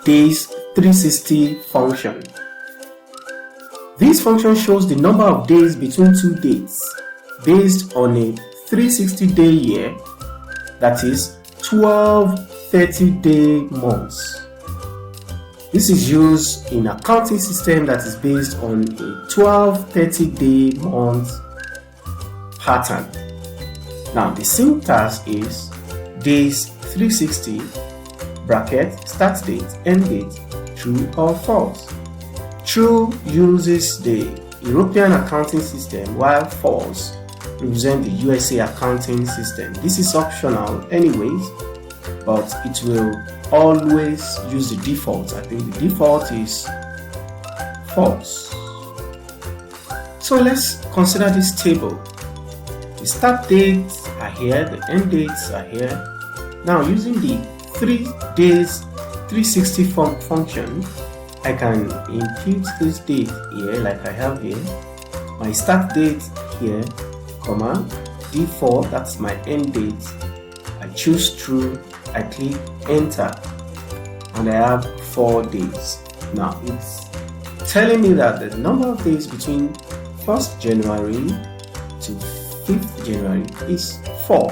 DAYS360 function. This function shows the number of days between two dates based on a 360-day year, that is 12 30-day months. This is used in an accounting system that is based on a 12 30-day month pattern. Now the syntax is DAYS360 bracket start date, end date, true or false. True uses the European accounting system, while false represents the USA accounting system. This is optional anyways, but it will always use the default. I think the default is false. So let's consider this table. The start dates are here, the end dates are here. Now using the DAYS360 function, I can impute this date here like I have here, my start date here, comma, default, that's my end date. I choose true, I click enter, and I have 4 days. Now it's telling me that the number of days between 1st January to 5th January is 4.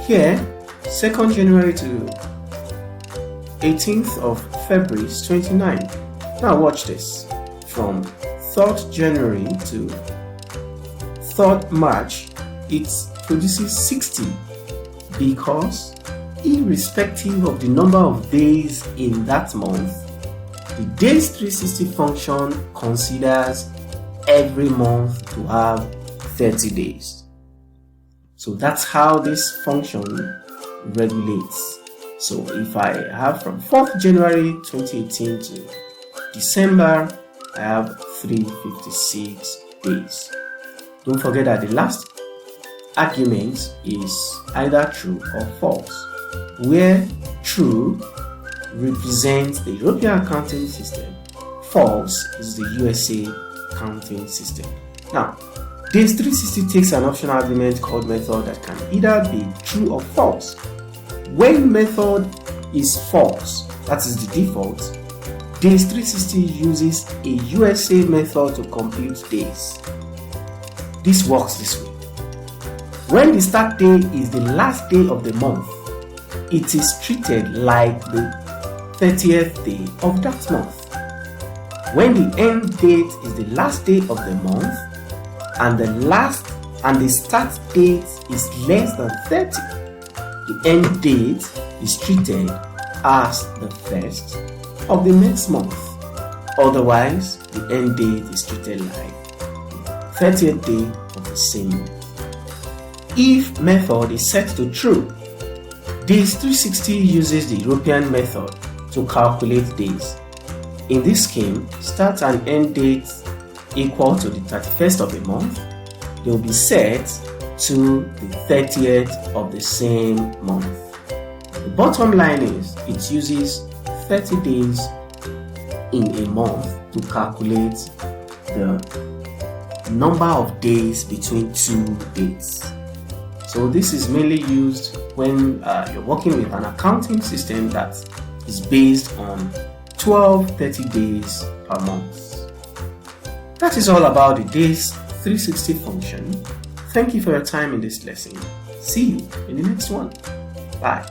Here, 2nd January to 18th of February is 29. Now watch this. From 3rd January to 3rd March, it produces 60 because irrespective of the number of days in that month, the DAYS360 function considers every month to have 30 days. So that's how this function regulates. So if I have from 4th January 2018 to December, I have 356 days. Don't forget that the last argument is either true or false, where true represents the European accounting system, false is the USA accounting system. Now, DAYS360 takes an optional argument called method that can either be true or false. When method is false, that is the default, DAYS360 uses a USA method to compute days. This works this way. When the start day is the last day of the month, it is treated like the 30th day of that month. When the end date is the last day of the month and the start date is less than 30, the end date is treated as the first of the next month. Otherwise, the end date is treated like the 30th day of the same month. If method is set to true, DAYS360 uses the European method to calculate days. In this scheme, start and end dates equal to the 31st of the month. They will be set to the 30th of the same month. The bottom line is it uses 30 days in a month to calculate the number of days between two dates. So this is mainly used when you're working with an accounting system that is based on 30 days per month. That is all about the DAYS360 function. Thank you for your time in this lesson. See you in the next one. Bye.